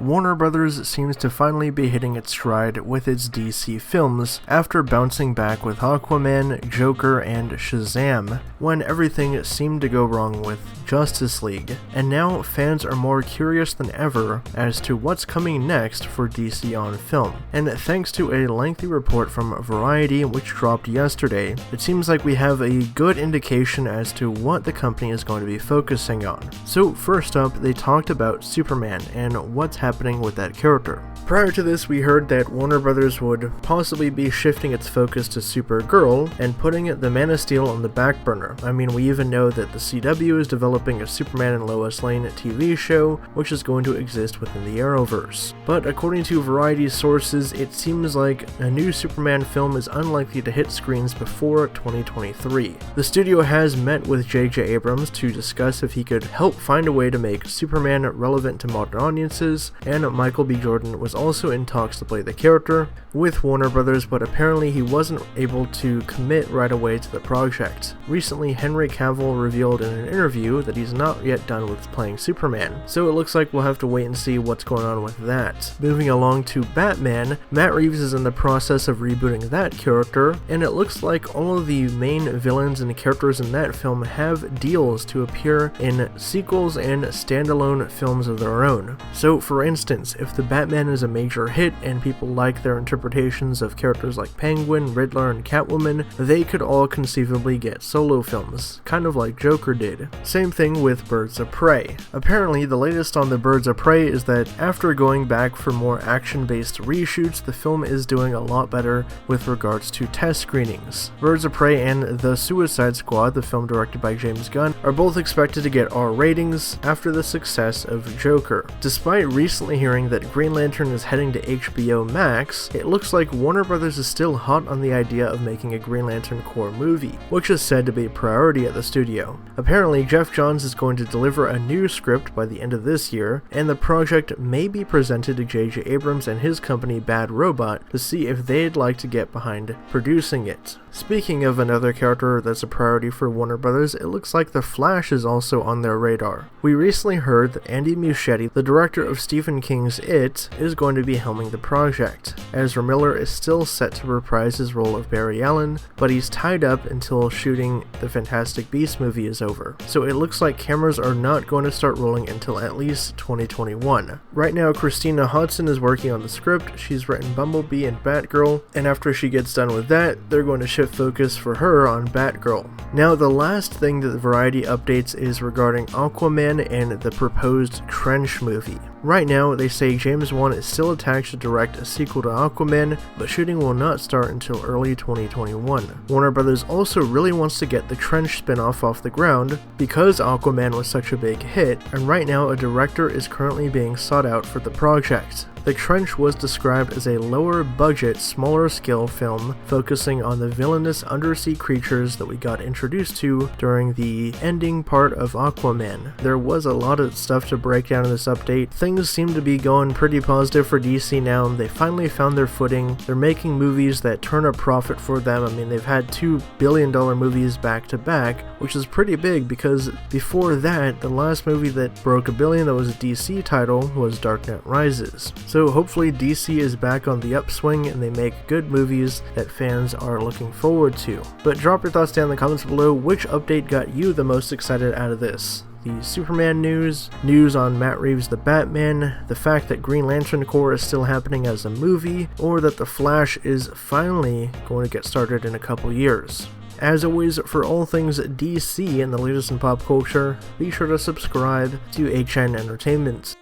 Warner Brothers seems to finally be hitting its stride with its DC films after bouncing back with Aquaman, Joker, and Shazam, when everything seemed to go wrong with Justice League. And now fans are more curious than ever as to what's coming next for DC on film. And thanks to a lengthy report from Variety which dropped yesterday, it seems like we have a good indication as to what the company is going to be focusing on. So first up, they talked about Superman and what's happening with that character. Prior to this, we heard that Warner Brothers would possibly be shifting its focus to Supergirl and putting the Man of Steel on the back burner. I mean, we even know that the CW is developing a Superman and Lois Lane TV show, which is going to exist within the Arrowverse. But according to Variety sources, it seems like a new Superman film is unlikely to hit screens before 2023. The studio has met with J.J. Abrams to discuss if he could help find a way to make Superman relevant to modern audiences, and Michael B. Jordan was also in talks to play the character with Warner Brothers, but apparently he wasn't able to commit right away to the project. Recently, Henry Cavill revealed in an interview that he's not yet done with playing Superman, so it looks like we'll have to wait and see what's going on with that. Moving along to Batman, Matt Reeves is in the process of rebooting that character, and it looks like all of the main villains and characters in that film have deals to appear in sequels and standalone films of their own. So for instance, if the Batman is a major hit and people like their interpretations of characters like Penguin, Riddler, and Catwoman, they could all conceivably get solo films, kind of like Joker did. Same thing with Birds of Prey. Apparently, the latest on the Birds of Prey is that after going back for more action-based reshoots, the film is doing a lot better with regards to test screenings. Birds of Prey and The Suicide Squad, the film directed by James Gunn, are both expected to get R ratings after the success of Joker. Despite recently hearing that Green Lantern is heading to HBO Max, it looks like Warner Brothers is still hot on the idea of making a Green Lantern core movie, which is said to be a priority at the studio. Apparently, Jeff Johns is going to deliver a new script by the end of this year, and the project may be presented to J.J. Abrams and his company Bad Robot to see if they'd like to get behind producing it. Speaking of another character that's a priority for Warner Brothers, it looks like The Flash is also on their radar. We recently heard that Andy Muschietti, the director of Stephen King's It, is going to be helming the project. Ezra Miller is still set to reprise his role of Barry Allen, but he's tied up until shooting the Fantastic Beasts movie is over. So it looks like cameras are not going to start rolling until at least 2021. Right now, Christina Hodson is working on the script. She's written Bumblebee and Batgirl, and after she gets done with that, they're going to shift focus for her on Batgirl. Now, the last thing that Variety updates is regarding Aquaman and the proposed Trench movie. Right now, they say James Wan is still attached to direct a sequel to Aquaman, but shooting will not start until early 2021. Warner Brothers also really wants to get the Trench spin-off off the ground because Aquaman was such a big hit, and right now a director is currently being sought out for the project. The Trench was described as a lower-budget, smaller-scale film focusing on the villainous undersea creatures that we got introduced to during the ending part of Aquaman. There was a lot of stuff to break down in this update. Things seem to be going pretty positive for DC now. They finally found their footing. They're making movies that turn a profit for them. I mean, they've had $2 billion movies back-to-back, which is pretty big because before that, the last movie that broke $1 billion that was a DC title was Dark Knight Rises. So hopefully DC is back on the upswing and they make good movies that fans are looking forward to. But drop your thoughts down in the comments below. Which update got you the most excited out of this? The Superman news on Matt Reeves' The Batman, the fact that Green Lantern Corps is still happening as a movie, or that The Flash is finally going to get started in a couple years. As always, for all things DC and the latest in pop culture, be sure to subscribe to HN Entertainment.